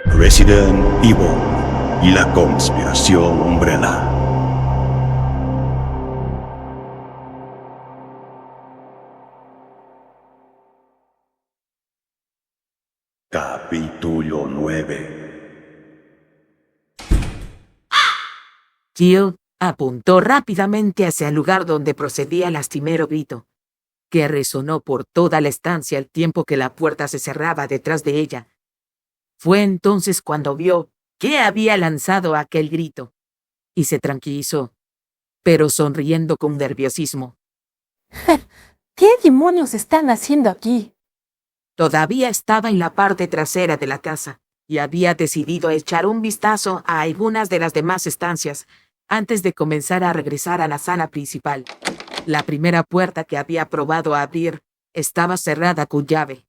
Resident Evil y la conspiración Umbrella. Capítulo 9. Jill apuntó rápidamente hacia el lugar donde procedía el lastimero grito, que resonó por toda la estancia al tiempo que la puerta se cerraba detrás de ella. Fue entonces cuando vio que había lanzado aquel grito, y se tranquilizó, pero sonriendo con nerviosismo. ¿Qué demonios están haciendo aquí? Todavía estaba en la parte trasera de la casa, y había decidido echar un vistazo a algunas de las demás estancias antes de comenzar a regresar a la sala principal. La primera puerta que había probado a abrir estaba cerrada con llave.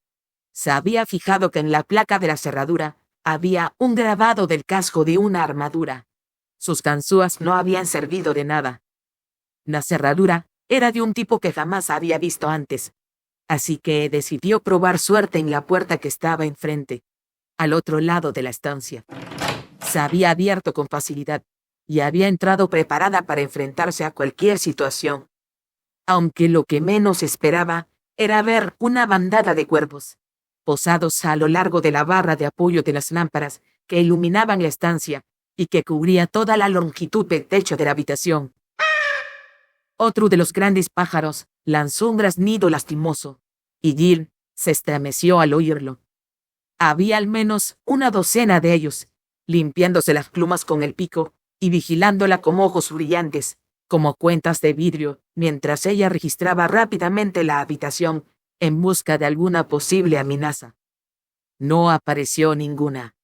Se había fijado que en la placa de la cerradura había un grabado del casco de una armadura. Sus ganzúas no habían servido de nada. La cerradura era de un tipo que jamás había visto antes, así que decidió probar suerte en la puerta que estaba enfrente, al otro lado de la estancia. Se había abierto con facilidad y había entrado preparada para enfrentarse a cualquier situación, aunque lo que menos esperaba era ver una bandada de cuervos, posados a lo largo de la barra de apoyo de las lámparas que iluminaban la estancia y que cubría toda la longitud del techo de la habitación. Otro de los grandes pájaros lanzó un graznido lastimoso, y Jill se estremeció al oírlo. Había al menos una docena de ellos, limpiándose las plumas con el pico y vigilándola con ojos brillantes, como cuentas de vidrio, mientras ella registraba rápidamente la habitación en busca de alguna posible amenaza. No apareció ninguna.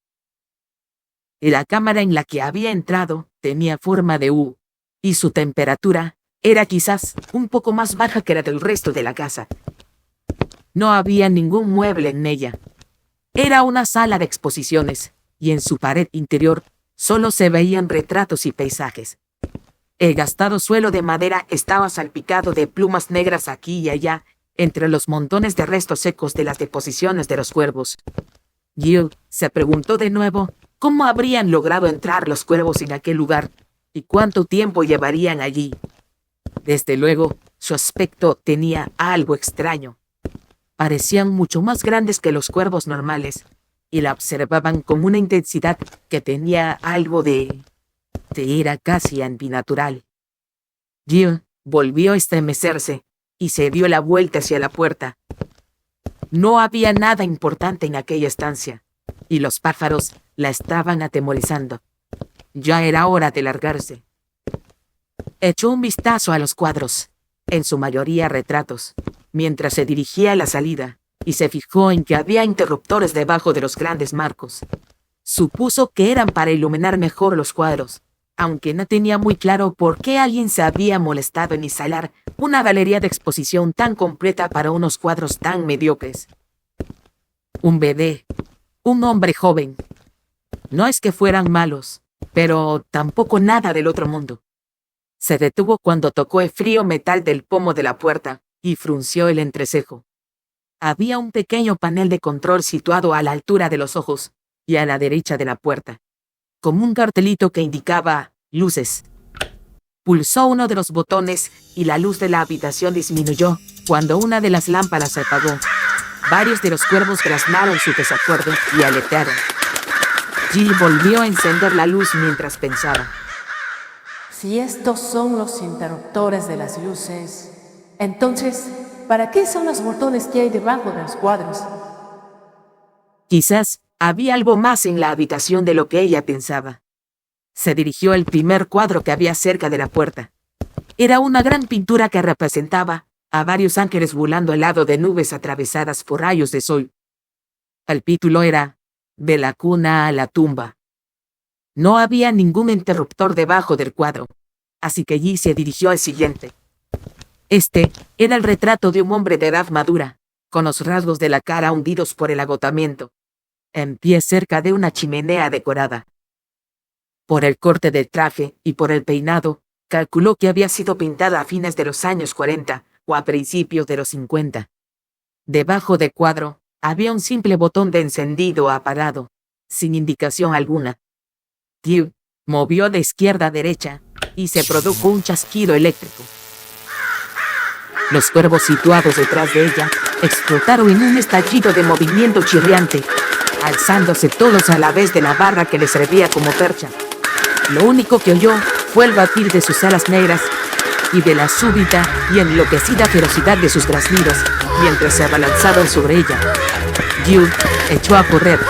La cámara en la que había entrado tenía forma de U, y su temperatura era quizás un poco más baja que la del resto de la casa. No había ningún mueble en ella. Era una sala de exposiciones, y en su pared interior solo se veían retratos y paisajes. El gastado suelo de madera estaba salpicado de plumas negras aquí y allá, entre los montones de restos secos de las deposiciones de los cuervos. Jill se preguntó de nuevo cómo habrían logrado entrar los cuervos en aquel lugar y cuánto tiempo llevarían allí. Desde luego, su aspecto tenía algo extraño. Parecían mucho más grandes que los cuervos normales, y la observaban con una intensidad que tenía algo de era casi antinatural. Jill volvió a estremecerse y se dio la vuelta hacia la puerta. No había nada importante en aquella estancia, y los pájaros la estaban atemorizando. Ya era hora de largarse. Echó un vistazo a los cuadros, en su mayoría retratos, mientras se dirigía a la salida, y se fijó en que había interruptores debajo de los grandes marcos. Supuso que eran para iluminar mejor los cuadros, aunque no tenía muy claro por qué alguien se había molestado en instalar una galería de exposición tan completa para unos cuadros tan mediocres. Un bebé, un hombre joven. No es que fueran malos, pero tampoco nada del otro mundo. Se detuvo cuando tocó el frío metal del pomo de la puerta y frunció el entrecejo. Había un pequeño panel de control situado a la altura de los ojos y a la derecha de la puerta, como un cartelito que indicaba luces. Pulsó uno de los botones y la luz de la habitación disminuyó cuando una de las lámparas se apagó. Varios de los cuervos graznaron su desacuerdo y aletearon. Jill volvió a encender la luz mientras pensaba. Si estos son los interruptores de las luces, entonces, ¿para qué son los botones que hay debajo de los cuadros? Quizás había algo más en la habitación de lo que ella pensaba. Se dirigió al primer cuadro que había cerca de la puerta. Era una gran pintura que representaba a varios ángeles volando al lado de nubes atravesadas por rayos de sol. El título era De la cuna a la tumba. No había ningún interruptor debajo del cuadro, así que allí se dirigió al siguiente. Este era el retrato de un hombre de edad madura, con los rasgos de la cara hundidos por el agotamiento, en pie cerca de una chimenea decorada. Por el corte del traje y por el peinado, calculó que había sido pintada a fines de los años 40 o a principios de los 50. Debajo del cuadro había un simple botón de encendido apagado, sin indicación alguna. Tew movió de izquierda a derecha y se produjo un chasquido eléctrico. Los cuervos situados detrás de ella explotaron en un estallido de movimiento chirriante, alzándose todos a la vez de la barra que les servía como percha. Lo único que oyó fue el batir de sus alas negras y de la súbita y enloquecida ferocidad de sus graznidos mientras se abalanzaban sobre ella. Tew echó a correr.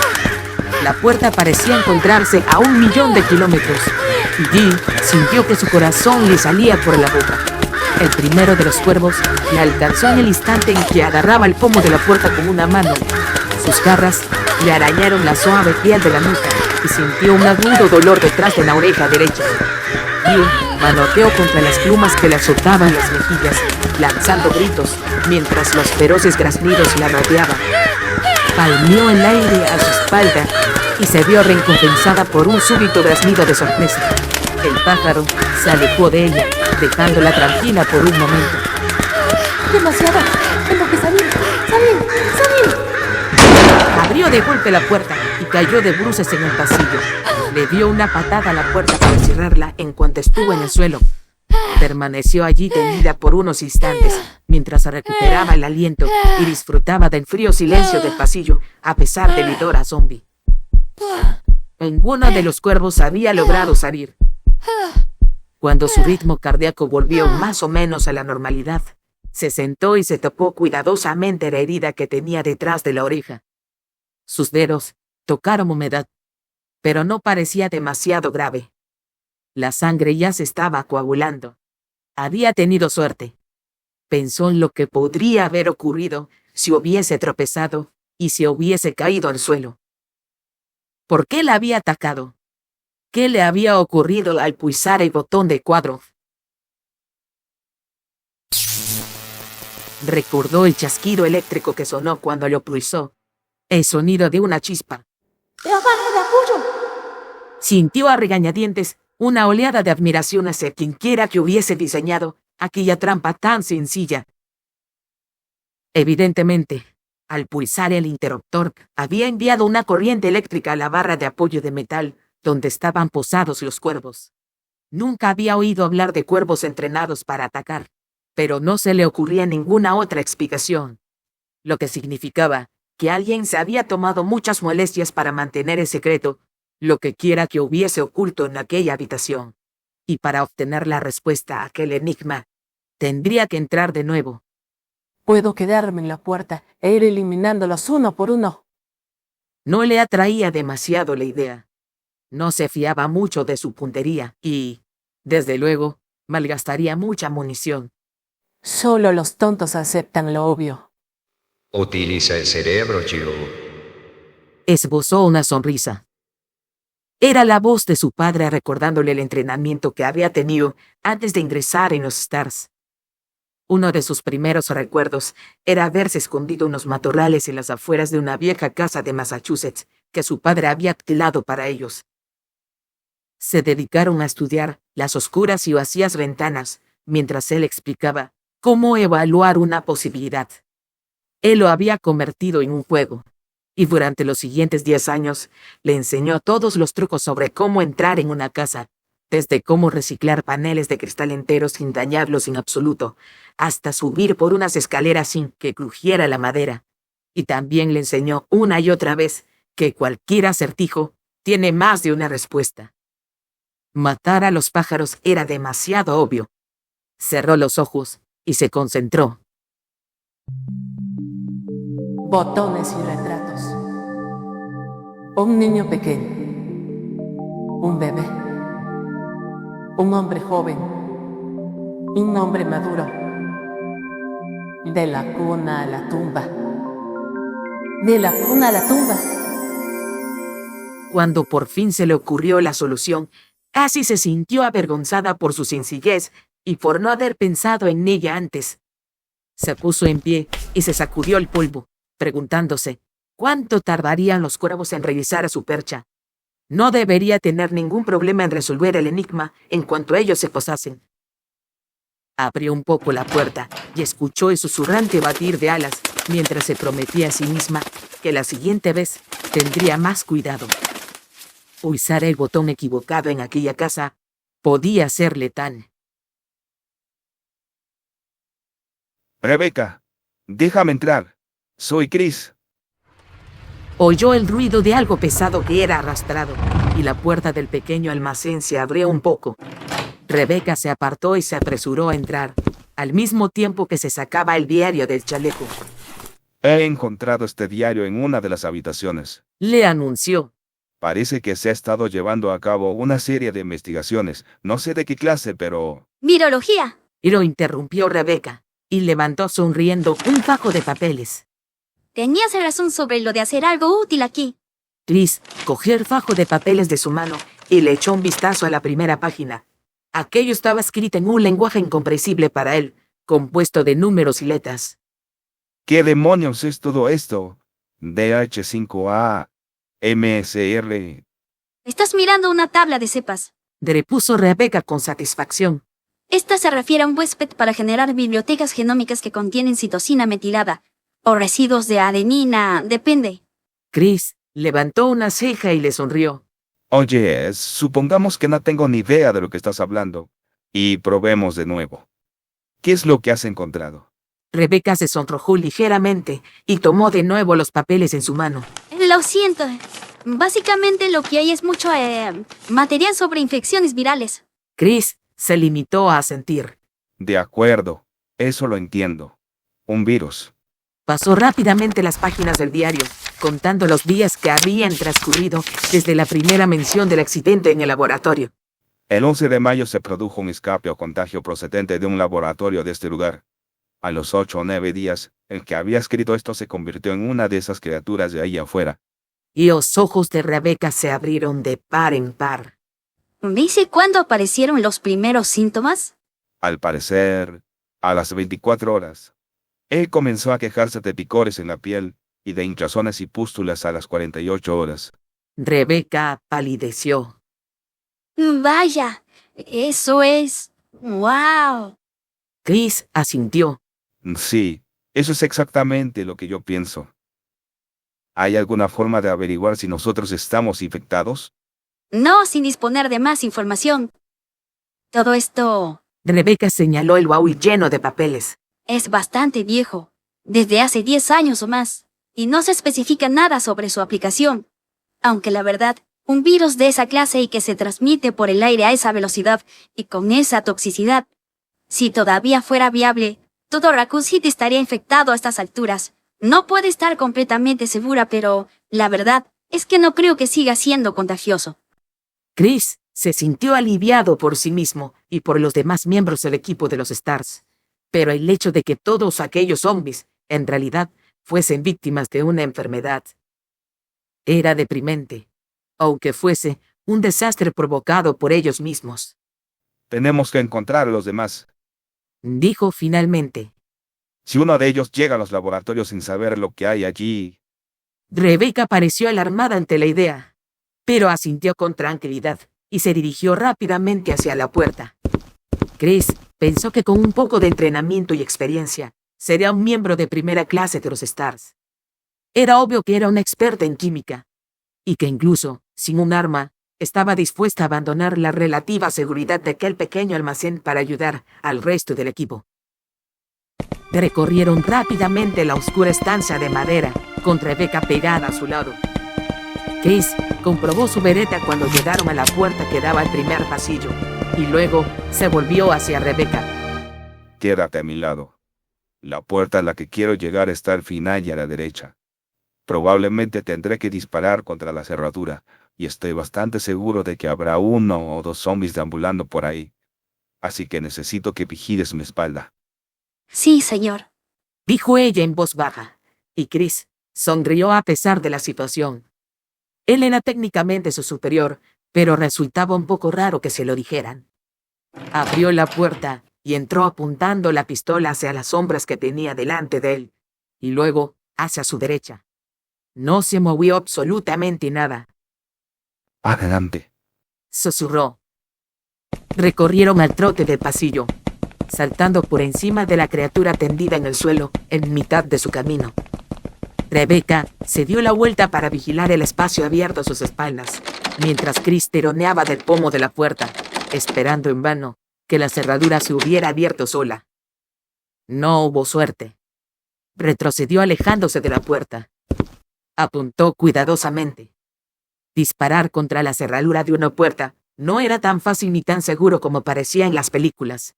La puerta parecía encontrarse a 1.000.000 de kilómetros y Tew sintió que su corazón le salía por la boca. El primero de los cuervos la alcanzó en el instante en que agarraba el pomo de la puerta con una mano. Sus garras le arañaron la suave piel de la nuca y sintió un agudo dolor detrás de la oreja derecha. Tew manoteó contra las plumas que le azotaban las mejillas, lanzando gritos, mientras los feroces graznidos la rodeaban. Palmeó el aire a su espalda y se vio recompensada por un súbito graznido de sorpresa. El pájaro se alejó de ella, dejándola tranquila por un momento. ¡Demasiado! ¡Tengo que salir! ¡Salir! ¡Salir! Abrió de golpe la puerta y cayó de bruces en el pasillo. Le dio una patada a la puerta para cerrarla en cuanto estuvo en el suelo. Permaneció allí tendida por unos instantes, mientras se recuperaba el aliento y disfrutaba del frío silencio del pasillo, a pesar del hedor a zombie. Ninguno de los cuervos había logrado salir. Cuando su ritmo cardíaco volvió más o menos a la normalidad, se sentó y se topó cuidadosamente la herida que tenía detrás de la oreja. Sus dedos tocaron humedad, pero no parecía demasiado grave. La sangre ya se estaba coagulando. Había tenido suerte. Pensó en lo que podría haber ocurrido si hubiese tropezado y si hubiese caído al suelo. ¿Por qué la había atacado? ¿Qué le había ocurrido al pulsar el botón de cuadro? Recordó el chasquido eléctrico que sonó cuando lo pulsó, el sonido de una chispa. ¡La barra de apoyo! Sintió a regañadientes una oleada de admiración hacia quienquiera que hubiese diseñado aquella trampa tan sencilla. Evidentemente, al pulsar el interruptor, había enviado una corriente eléctrica a la barra de apoyo de metal donde estaban posados los cuervos. Nunca había oído hablar de cuervos entrenados para atacar, pero no se le ocurría ninguna otra explicación, lo que significaba que alguien se había tomado muchas molestias para mantener el secreto, lo que quiera que hubiese oculto en aquella habitación. Y para obtener la respuesta a aquel enigma, tendría que entrar de nuevo. Puedo quedarme en la puerta e ir eliminándolos uno por uno. No le atraía demasiado la idea. No se fiaba mucho de su puntería y, desde luego, malgastaría mucha munición. Solo los tontos aceptan lo obvio. Utiliza el cerebro, Tew. Esbozó una sonrisa. Era la voz de su padre recordándole el entrenamiento que había tenido antes de ingresar en los Stars. Uno de sus primeros recuerdos era haberse escondido en los matorrales en las afueras de una vieja casa de Massachusetts que su padre había alquilado para ellos. Se dedicaron a estudiar las oscuras y vacías ventanas mientras él explicaba cómo evaluar una posibilidad. Él lo había convertido en un juego, y durante los siguientes 10 años le enseñó todos los trucos sobre cómo entrar en una casa, desde cómo reciclar paneles de cristal enteros sin dañarlos en absoluto, hasta subir por unas escaleras sin que crujiera la madera. Y también le enseñó una y otra vez que cualquier acertijo tiene más de una respuesta. Matar a los pájaros era demasiado obvio. Cerró los ojos y se concentró. Botones y retratos. Un niño pequeño. Un bebé. Un hombre joven. Un hombre maduro. De la cuna a la tumba. De la cuna a la tumba. Cuando por fin se le ocurrió la solución, casi se sintió avergonzada por su sencillez y por no haber pensado en ella antes. Se puso en pie y se sacudió el polvo, preguntándose cuánto tardarían los cuervos en regresar a su percha. No debería tener ningún problema en resolver el enigma en cuanto ellos se posasen. Abrió un poco la puerta y escuchó el susurrante batir de alas mientras se prometía a sí misma que la siguiente vez tendría más cuidado. Pulsar el botón equivocado en aquella casa podía ser letal. Rebeca, déjame entrar. Soy Chris. Oyó el ruido de algo pesado que era arrastrado, y la puerta del pequeño almacén se abrió un poco. Rebeca se apartó y se apresuró a entrar, al mismo tiempo que se sacaba el diario del chaleco. He encontrado este diario en una de las habitaciones. Le anunció. Parece que se ha estado llevando a cabo una serie de investigaciones. No sé de qué clase, pero... Virología. Y lo interrumpió Rebeca, y levantó sonriendo un fajo de papeles. Tenías razón sobre lo de hacer algo útil aquí. Chris cogió el fajo de papeles de su mano y le echó un vistazo a la primera página. Aquello estaba escrito en un lenguaje incomprensible para él, compuesto de números y letras. ¿Qué demonios es todo esto? DH5A, MSR... Estás mirando una tabla de cepas. Repuso Rebeca con satisfacción. Esta se refiere a un huésped para generar bibliotecas genómicas que contienen citosina metilada, o residuos de adenina, depende. Chris levantó una ceja y le sonrió. Oye, supongamos que no tengo ni idea de lo que estás hablando. Y probemos de nuevo. ¿Qué es lo que has encontrado? Rebeca se sonrojó ligeramente y tomó de nuevo los papeles en su mano. Lo siento. Básicamente lo que hay es mucho material sobre infecciones virales. Chris se limitó a asentir. De acuerdo, eso lo entiendo. Un virus. Pasó rápidamente las páginas del diario, contando los días que habían transcurrido desde la primera mención del accidente en el laboratorio. El 11 de mayo se produjo un escape o contagio procedente de un laboratorio de este lugar. A los 8 o 9 días, el que había escrito esto se convirtió en una de esas criaturas de ahí afuera. Y los ojos de Rebeca se abrieron de par en par. ¿Dice cuándo aparecieron los primeros síntomas? Al parecer, a las 24 horas. Él comenzó a quejarse de picores en la piel y de hinchazones y pústulas a las 48 horas. Rebeca palideció. Vaya, eso es... ¡Wow! Chris asintió. Sí, eso es exactamente lo que yo pienso. ¿Hay alguna forma de averiguar si nosotros estamos infectados? No sin disponer de más información. Todo esto Rebeca señaló el baúl lleno de papeles. es bastante viejo, desde hace 10 años o más, y no se especifica nada sobre su aplicación. Aunque la verdad, un virus de esa clase y que se transmite por el aire a esa velocidad y con esa toxicidad, si todavía fuera viable, todo Raccoon City estaría infectado a estas alturas. No puede estar completamente segura, pero la verdad es que no creo que siga siendo contagioso. Chris se sintió aliviado por sí mismo y por los demás miembros del equipo de los Stars. Pero el hecho de que todos aquellos zombies, en realidad, fuesen víctimas de una enfermedad, era deprimente, aunque fuese un desastre provocado por ellos mismos. Tenemos que encontrar a los demás. Dijo finalmente. Si uno de ellos llega a los laboratorios sin saber lo que hay allí... Rebeca pareció alarmada ante la idea, pero asintió con tranquilidad y se dirigió rápidamente hacia la puerta. Chris pensó que con un poco de entrenamiento y experiencia, sería un miembro de primera clase de los Stars. Era obvio que era una experta en química, y que incluso, sin un arma, estaba dispuesta a abandonar la relativa seguridad de aquel pequeño almacén para ayudar al resto del equipo. Recorrieron rápidamente la oscura estancia de madera, con Rebeca pegada a su lado. Chris comprobó su bereta cuando llegaron a la puerta que daba al primer pasillo, y luego se volvió hacia Rebeca. Quédate a mi lado. La puerta a la que quiero llegar está al final y a la derecha. Probablemente tendré que disparar contra la cerradura, y estoy bastante seguro de que habrá 1 o 2 zombies deambulando por ahí. Así que necesito que vigiles mi espalda. Sí, señor. Dijo ella en voz baja, y Chris sonrió a pesar de la situación. Él era técnicamente su superior, pero resultaba un poco raro que se lo dijeran. Abrió la puerta y entró apuntando la pistola hacia las sombras que tenía delante de él, y luego hacia su derecha. No se movió absolutamente nada. Adelante. Susurró. Recorrieron al trote del pasillo, saltando por encima de la criatura tendida en el suelo en mitad de su camino. Rebeca se dio la vuelta para vigilar el espacio abierto a sus espaldas, mientras Chris tironeaba del pomo de la puerta, esperando en vano que la cerradura se hubiera abierto sola. No hubo suerte. Retrocedió alejándose de la puerta. Apuntó cuidadosamente. Disparar contra la cerradura de una puerta no era tan fácil ni tan seguro como parecía en las películas.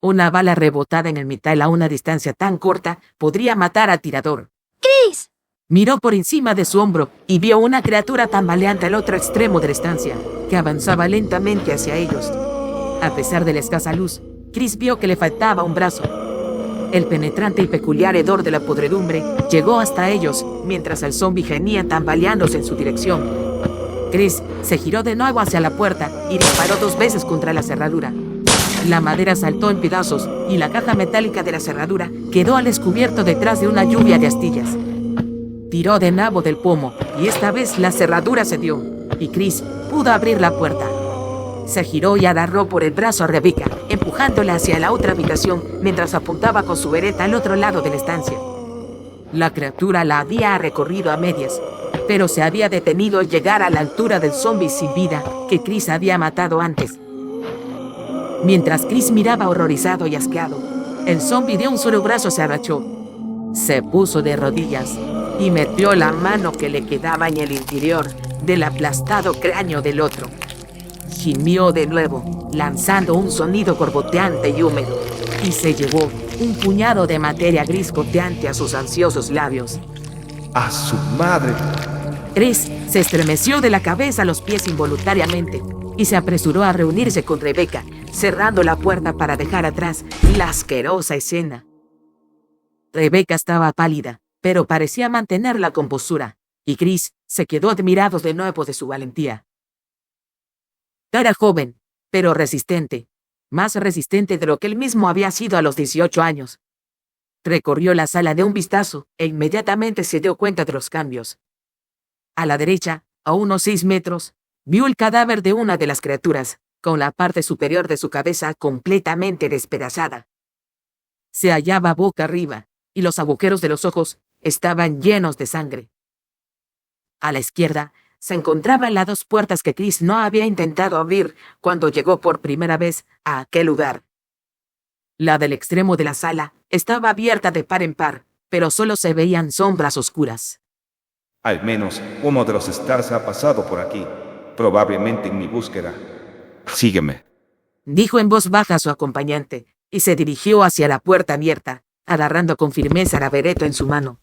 Una bala rebotada en el metal a una distancia tan corta podría matar al tirador. ¡Chris! Miró por encima de su hombro y vio una criatura tambaleante al otro extremo de la estancia, que avanzaba lentamente hacia ellos. A pesar de la escasa luz, Chris vio que le faltaba un brazo. El penetrante y peculiar hedor de la podredumbre llegó hasta ellos, mientras el zombi gemía tambaleándose en su dirección. Chris se giró de nuevo hacia la puerta y disparó 2 veces contra la cerradura. La madera saltó en pedazos y la caja metálica de la cerradura quedó al descubierto detrás de una lluvia de astillas. Tiró de nuevo del pomo y esta vez la cerradura cedió y Chris pudo abrir la puerta. Se giró y agarró por el brazo a Rebecca, empujándola hacia la otra habitación mientras apuntaba con su bereta al otro lado de la estancia. La criatura la había recorrido a medias, pero se había detenido al llegar a la altura del zombi sin vida que Chris había matado antes. Mientras Chris miraba horrorizado y asqueado, el zombi de un solo brazo se agachó. Se puso de rodillas y metió la mano que le quedaba en el interior del aplastado cráneo del otro. Gimió de nuevo, lanzando un sonido borboteante y húmedo, y se llevó un puñado de materia gris goteante a sus ansiosos labios. ¡A su madre! Chris se estremeció de la cabeza a los pies involuntariamente y se apresuró a reunirse con Rebecca, cerrando la puerta para dejar atrás la asquerosa escena. Rebecca estaba pálida, pero parecía mantener la compostura, y Chris se quedó admirado de nuevo de su valentía. Era joven, pero resistente, más resistente de lo que él mismo había sido a los 18 años. Recorrió la sala de un vistazo e inmediatamente se dio cuenta de los cambios. A la derecha, a unos 6 metros, vio el cadáver de una de las criaturas, con la parte superior de su cabeza completamente despedazada. Se hallaba boca arriba, y los agujeros de los ojos estaban llenos de sangre. A la izquierda, se encontraban las 2 puertas que Chris no había intentado abrir cuando llegó por primera vez a aquel lugar. La del extremo de la sala estaba abierta de par en par, pero solo se veían sombras oscuras. Al menos uno de los Stars ha pasado por aquí, probablemente en mi búsqueda. Sígueme, Dijo en voz baja a su acompañante, y se dirigió hacia la puerta abierta, agarrando con firmeza la bereta en su mano.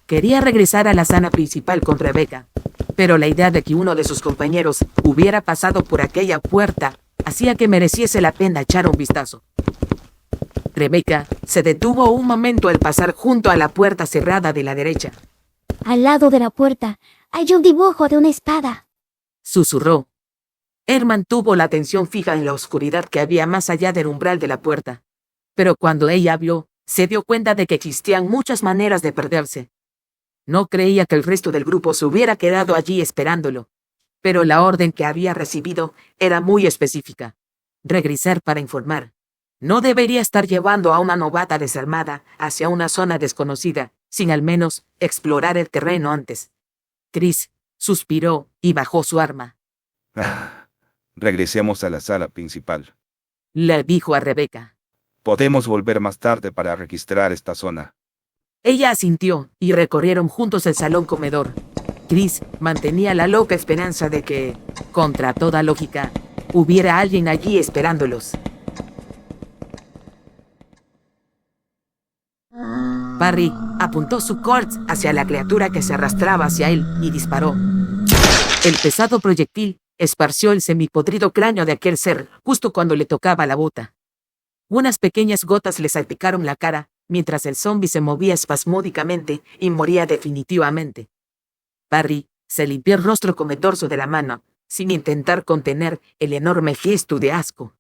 Quería regresar a la sala principal con Rebecca, pero la idea de que uno de sus compañeros hubiera pasado por aquella puerta hacía que mereciese la pena echar un vistazo. Rebecca se detuvo un momento al pasar junto a la puerta cerrada de la derecha. Al lado de la puerta hay un dibujo de una espada. Susurró. Él mantuvo la atención fija en la oscuridad que había más allá del umbral de la puerta, pero cuando ella vio, se dio cuenta de que existían muchas maneras de perderse. No creía que el resto del grupo se hubiera quedado allí esperándolo, pero la orden que había recibido era muy específica. Regresar para informar. No debería estar llevando a una novata desarmada hacia una zona desconocida, sin al menos explorar el terreno antes. Chris suspiró y bajó su arma. Regresemos a la sala principal. Le dijo a Rebecca. Podemos volver más tarde para registrar esta zona. Ella asintió y recorrieron juntos el salón comedor. Chris mantenía la loca esperanza de que, contra toda lógica, hubiera alguien allí esperándolos. Barry apuntó su Colt hacia la criatura que se arrastraba hacia él y disparó. El pesado proyectil esparció el semipodrido cráneo de aquel ser justo cuando le tocaba la bota. Unas pequeñas gotas le salpicaron la cara mientras el zombi se movía espasmódicamente y moría definitivamente. Barry se limpió el rostro con el dorso de la mano, sin intentar contener el enorme gesto de asco.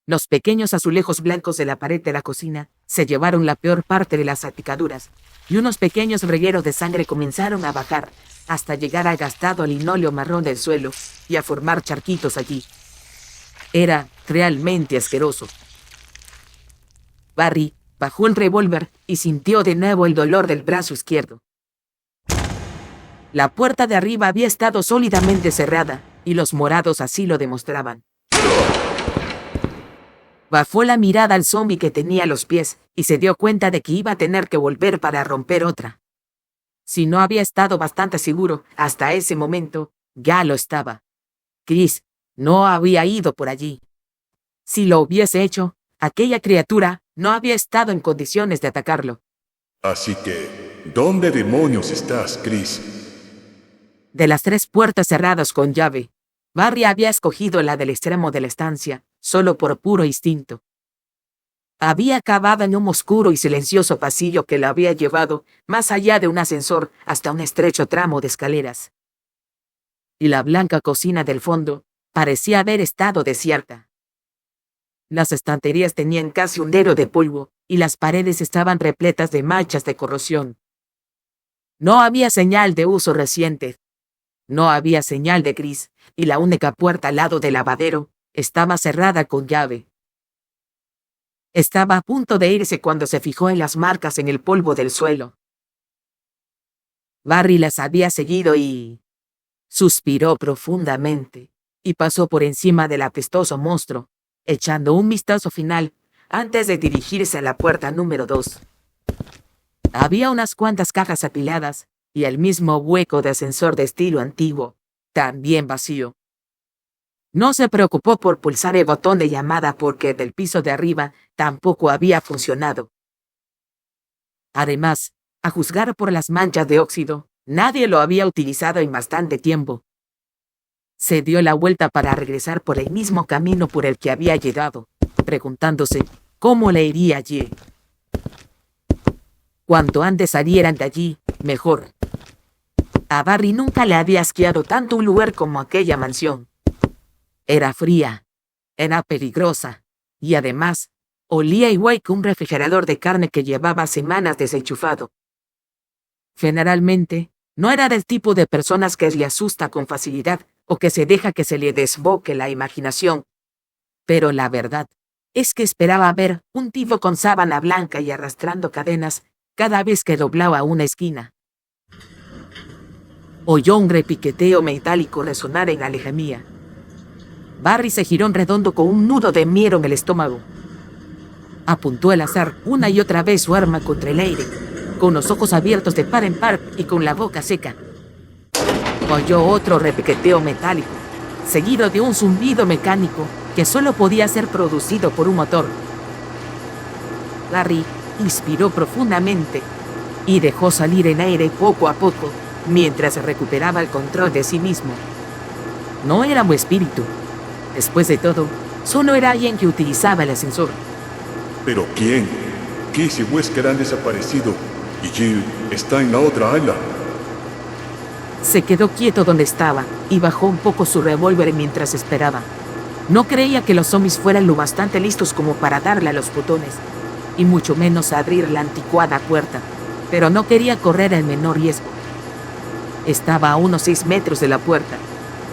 Los pequeños azulejos blancos de la pared de la cocina se llevaron la peor parte de las salpicaduras, y unos pequeños regueros de sangre comenzaron a bajar, hasta llegar al gastado linóleo marrón del suelo y a formar charquitos allí. Era realmente asqueroso. Barry bajó el revólver y sintió de nuevo el dolor del brazo izquierdo. La puerta de arriba había estado sólidamente cerrada, y los morados así lo demostraban. Bajó la mirada al zombi que tenía a los pies, y se dio cuenta de que iba a tener que volver para romper otra. Si no había estado bastante seguro, hasta ese momento, ya lo estaba. Chris no había ido por allí. Si lo hubiese hecho, aquella criatura no había estado en condiciones de atacarlo. Así que, ¿dónde demonios estás, Chris? De las 3 puertas cerradas con llave, Barry había escogido la del extremo de la estancia, solo por puro instinto. Había acabado en un oscuro y silencioso pasillo que lo había llevado más allá de un ascensor hasta un estrecho tramo de escaleras. Y la blanca cocina del fondo parecía haber estado desierta. Las estanterías tenían casi un dedo de polvo y las paredes estaban repletas de manchas de corrosión. No había señal de uso reciente. No había señal de Chris, y la única puerta al lado del lavadero estaba cerrada con llave. Estaba a punto de irse cuando se fijó en las marcas en el polvo del suelo. Barry las había seguido y suspiró profundamente y pasó por encima del apestoso monstruo, echando un vistazo final antes de dirigirse a la puerta número 2. Había unas cuantas cajas apiladas y el mismo hueco de ascensor de estilo antiguo, también vacío. No se preocupó por pulsar el botón de llamada porque del piso de arriba tampoco había funcionado. Además, a juzgar por las manchas de óxido, nadie lo había utilizado en bastante tiempo. Se dio la vuelta para regresar por el mismo camino por el que había llegado, preguntándose cómo le iría allí. Cuanto antes salieran de allí, mejor. A Barry nunca le había asqueado tanto un lugar como aquella mansión. Era fría, era peligrosa, y además, olía igual que un refrigerador de carne que llevaba semanas desenchufado. Generalmente, no era del tipo de personas que le asusta con facilidad o que se deja que se le desboque la imaginación. Pero la verdad es que esperaba ver un tipo con sábana blanca y arrastrando cadenas cada vez que doblaba una esquina. Oyó un repiqueteo metálico resonar en la lejanía. Barry se giró en redondo con un nudo de miedo en el estómago. Apuntó al azar una y otra vez su arma contra el aire, con los ojos abiertos de par en par y con la boca seca. Oyó otro repiqueteo metálico, seguido de un zumbido mecánico que solo podía ser producido por un motor. Barry inspiró profundamente y dejó salir el aire poco a poco mientras recuperaba el control de sí mismo. No era un espíritu. Después de todo, solo era alguien que utilizaba el ascensor. ¿Pero quién? Chris y Wesker han desaparecido y Jill está en la otra ala. Se quedó quieto donde estaba y bajó un poco su revólver mientras esperaba. No creía que los zombies fueran lo bastante listos como para darle a los botones, y mucho menos abrir la anticuada puerta, pero no quería correr el menor riesgo. Estaba a unos 6 metros de la puerta.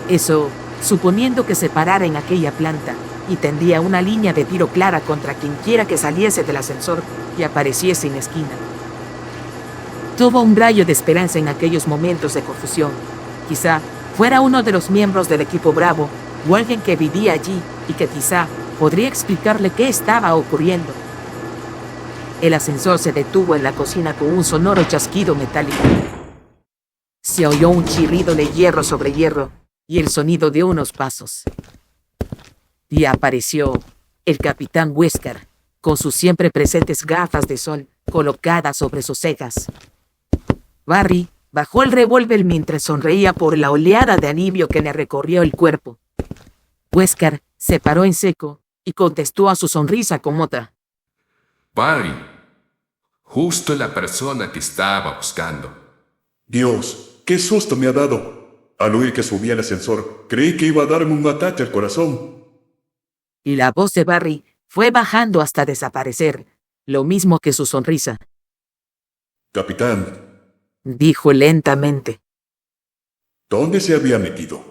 Eso, suponiendo que se parara en aquella planta y tendía una línea de tiro clara contra quienquiera que saliese del ascensor y apareciese en la esquina. Tuvo un rayo de esperanza en aquellos momentos de confusión. Quizá fuera uno de los miembros del equipo Bravo o alguien que vivía allí y que quizá podría explicarle qué estaba ocurriendo. El ascensor se detuvo en la cocina con un sonoro chasquido metálico. Se oyó un chirrido de hierro sobre hierro y el sonido de unos pasos. Y apareció el capitán Wesker, con sus siempre presentes gafas de sol colocadas sobre sus cejas. Barry bajó el revólver mientras sonreía por la oleada de alivio que le recorrió el cuerpo. Wesker se paró en seco y contestó a su sonrisa con otra. Barry, justo la persona que estaba buscando. Dios, qué susto me ha dado. Al oír que subía el ascensor, creí que iba a darme un ataque al corazón. Y la voz de Barry fue bajando hasta desaparecer, lo mismo que su sonrisa. Capitán, Dijo lentamente. ¿dónde se había metido?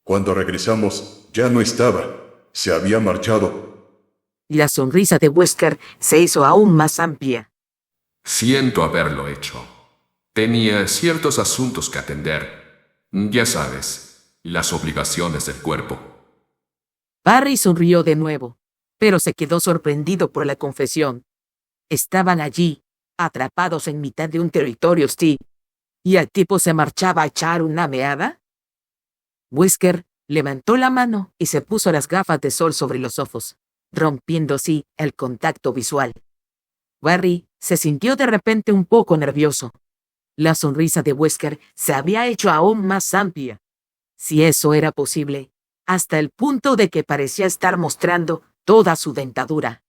Cuando regresamos, ya no estaba. Se había marchado. Y la sonrisa de Wesker se hizo aún más amplia. Siento haberlo hecho. Tenía ciertos asuntos que atender. Ya sabes, las obligaciones del cuerpo. Barry sonrió de nuevo, pero se quedó sorprendido por la confesión. Estaban allí, atrapados en mitad de un territorio hostil, y el tipo se marchaba a echar una meada. Wesker levantó la mano y se puso las gafas de sol sobre los ojos, rompiendo así el contacto visual. Barry se sintió de repente un poco nervioso. La sonrisa de Wesker se había hecho aún más amplia, si eso era posible, hasta el punto de que parecía estar mostrando toda su dentadura.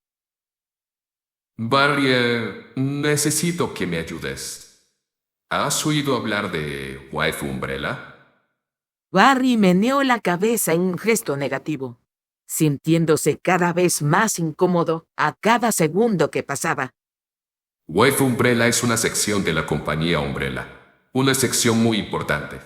Barry, necesito que me ayudes. ¿Has oído hablar de Waifu Umbrella? Barry meneó la cabeza en un gesto negativo, sintiéndose cada vez más incómodo a cada segundo que pasaba. Waifu Umbrella es una sección de la compañía Umbrella, una sección muy importante.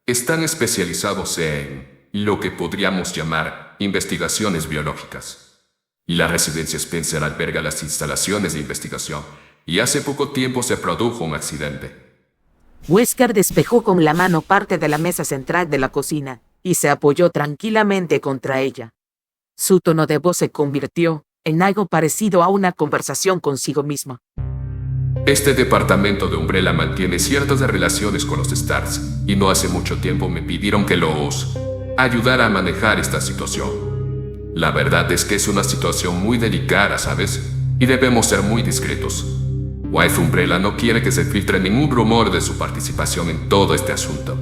Están especializados en lo que podríamos llamar investigaciones biológicas. Y la residencia Spencer alberga las instalaciones de investigación, y hace poco tiempo se produjo un accidente. Wesker despejó con la mano parte de la mesa central de la cocina y se apoyó tranquilamente contra ella. Su tono de voz se convirtió en algo parecido a una conversación consigo mismo. Este departamento de Umbrella mantiene ciertas relaciones con los Stars, y no hace mucho tiempo me pidieron que los ayudara a manejar esta situación. La verdad es que es una situación muy delicada, ¿sabes? Y debemos ser muy discretos. Waifu Umbrella no quiere que se filtre ningún rumor de su participación en todo este asunto.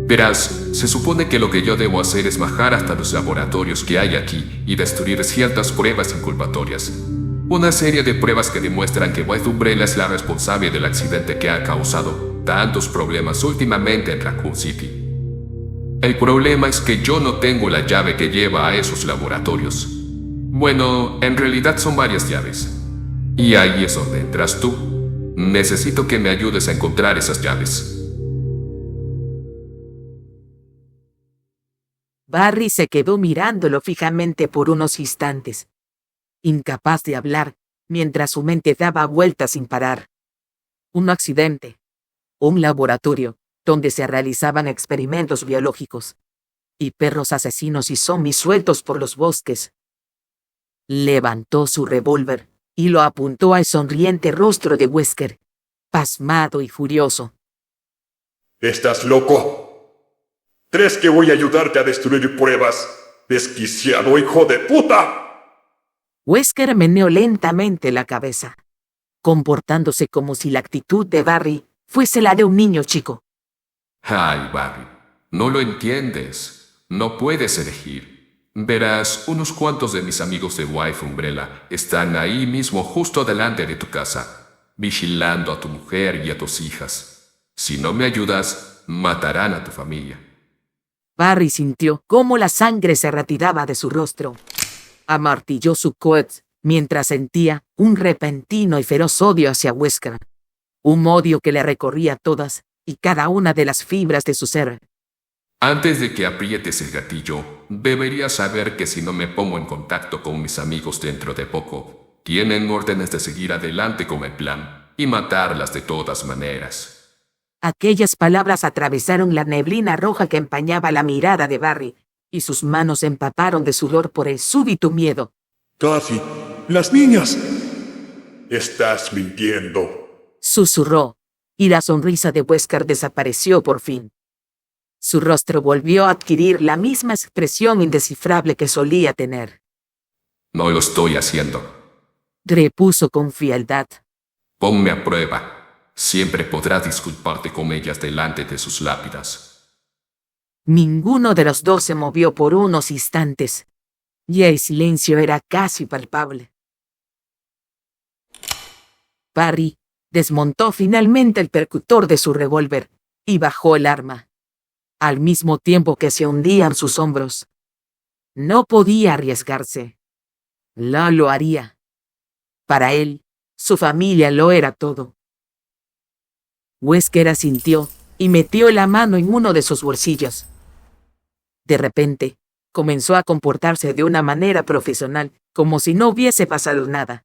Verás, se supone que lo que yo debo hacer es bajar hasta los laboratorios que hay aquí y destruir ciertas pruebas inculpatorias. Una serie de pruebas que demuestran que Waifu Umbrella es la responsable del accidente que ha causado tantos problemas últimamente en Raccoon City. El problema es que yo no tengo la llave que lleva a esos laboratorios. Bueno, en realidad son varias llaves. Y ahí es donde entras tú. Necesito que me ayudes a encontrar esas llaves. Barry se quedó mirándolo fijamente por unos instantes, incapaz de hablar, mientras su mente daba vueltas sin parar. Un accidente. Un laboratorio, donde se realizaban experimentos biológicos. Y perros asesinos y zombies sueltos por los bosques. Levantó su revólver y lo apuntó al sonriente rostro de Wesker, pasmado y furioso. ¿Estás loco? ¿Crees que voy a ayudarte a destruir pruebas? ¡Desquiciado hijo de puta! Wesker meneó lentamente la cabeza, comportándose como si la actitud de Barry fuese la de un niño chico. Ay, Barry, no lo entiendes. No puedes elegir. Verás, unos cuantos de mis amigos de Waifu Umbrella están ahí mismo justo delante de tu casa, vigilando a tu mujer y a tus hijas. Si no me ayudas, matarán a tu familia. Barry sintió cómo la sangre se retiraba de su rostro. Amartilló su coat mientras sentía un repentino y feroz odio hacia Wesker. Un odio que le recorría todas y cada una de las fibras de su ser. Antes de que aprietes el gatillo, deberías saber que si no me pongo en contacto con mis amigos dentro de poco, tienen órdenes de seguir adelante con el plan y matarlas de todas maneras. Aquellas palabras atravesaron la neblina roja que empañaba la mirada de Barry, y sus manos se empaparon de sudor por el súbito miedo. Casi. ¡Las niñas! Estás mintiendo. Susurró, y la sonrisa de Wesker desapareció por fin. Su rostro volvió a adquirir la misma expresión indescifrable que solía tener. No lo estoy haciendo. Repuso con frialdad. Ponme a prueba. Siempre podrás disculparte con ellas delante de sus lápidas. Ninguno de los dos se movió por unos instantes, y el silencio era casi palpable. Barry desmontó finalmente el percutor de su revólver y bajó el arma, al mismo tiempo que se hundían sus hombros. No podía arriesgarse. No lo haría. Para él, su familia lo era todo. Wesker asintió y metió la mano en uno de sus bolsillos. De repente, comenzó a comportarse de una manera profesional, como si no hubiese pasado nada.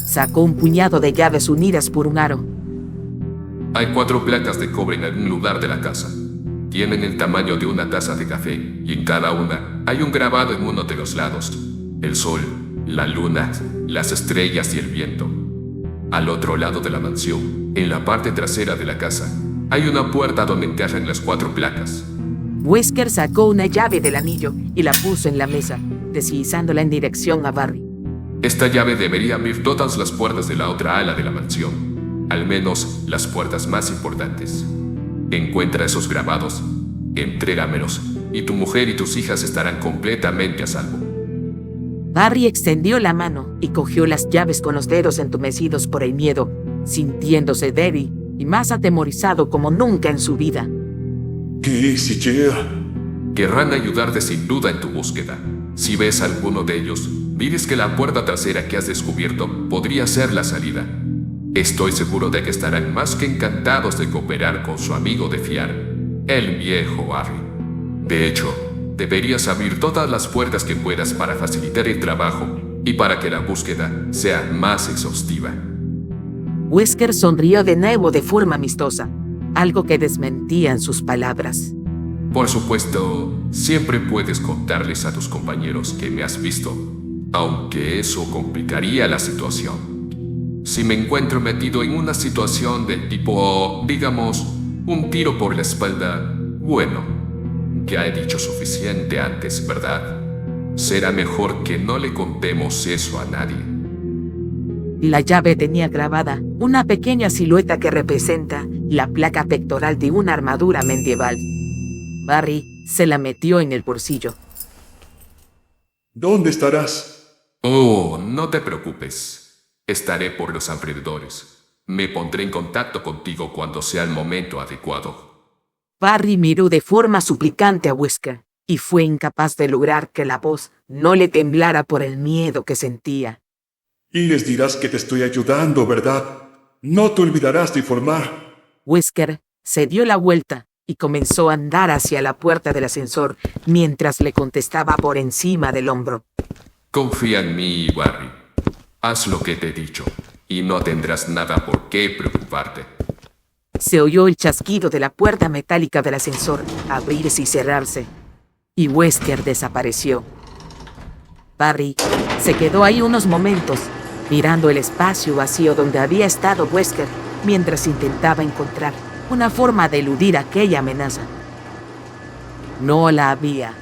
Sacó un puñado de llaves unidas por un aro. Hay 4 placas de cobre en algún lugar de la casa. Tienen el tamaño de una taza de café y en cada una hay un grabado en uno de los lados: el sol, la luna, las estrellas y el viento. Al otro lado de la mansión, en la parte trasera de la casa, hay una puerta donde encajan las 4 placas. Wesker sacó una llave del anillo y la puso en la mesa, deslizándola en dirección a Barry. Esta llave debería abrir todas las puertas de la otra ala de la mansión, al menos las puertas más importantes. Encuentra esos grabados, entrégamelos, y tu mujer y tus hijas estarán completamente a salvo. Barry extendió la mano y cogió las llaves con los dedos entumecidos por el miedo, sintiéndose débil y más atemorizado como nunca en su vida. ¿Qué es, Ijea? Querrán ayudarte sin duda en tu búsqueda. Si ves a alguno de ellos, diles que la puerta trasera que has descubierto podría ser la salida. Estoy seguro de que estarán más que encantados de cooperar con su amigo de fiar, el viejo Barry. De hecho, deberías abrir todas las puertas que puedas para facilitar el trabajo y para que la búsqueda sea más exhaustiva. Wesker sonrió de nuevo de forma amistosa, algo que desmentían sus palabras. Por supuesto, siempre puedes contarles a tus compañeros que me has visto, aunque eso complicaría la situación. Si me encuentro metido en una situación de tipo, digamos, un tiro por la espalda, bueno, ya he dicho suficiente antes, ¿verdad? Será mejor que no le contemos eso a nadie. La llave tenía grabada una pequeña silueta que representa la placa pectoral de una armadura medieval. Barry se la metió en el bolsillo. ¿Dónde estarás? Oh, no te preocupes. Estaré por los alrededores. Me pondré en contacto contigo cuando sea el momento adecuado. Barry miró de forma suplicante a Wesker y fue incapaz de lograr que la voz no le temblara por el miedo que sentía. Y les dirás que te estoy ayudando, ¿verdad? No te olvidarás de informar. Wesker se dio la vuelta y comenzó a andar hacia la puerta del ascensor mientras le contestaba por encima del hombro. Confía en mí, Barry. Haz lo que te he dicho y no tendrás nada por qué preocuparte. Se oyó el chasquido de la puerta metálica del ascensor abrirse y cerrarse, y Wesker desapareció. Barry se quedó ahí unos momentos, mirando el espacio vacío donde había estado Wesker, mientras intentaba encontrar una forma de eludir aquella amenaza. No la había,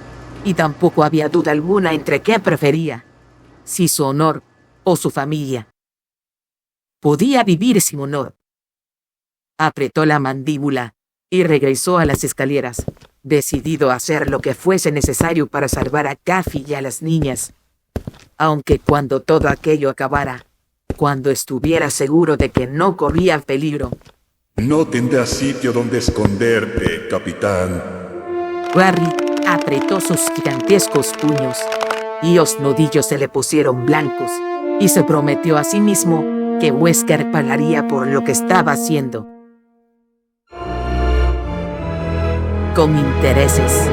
y tampoco había duda alguna entre qué prefería, si su honor o su familia. Podía vivir sin honor. Apretó la mandíbula y regresó a las escaleras, decidido a hacer lo que fuese necesario para salvar a Kathy y a las niñas. Aunque cuando todo aquello acabara, cuando estuviera seguro de que no corría peligro, No tendrás sitio donde esconderte, capitán. Barry apretó sus gigantescos puños y los nudillos se le pusieron blancos y se prometió a sí mismo que Wesker pagaría por lo que estaba haciendo. Con intereses.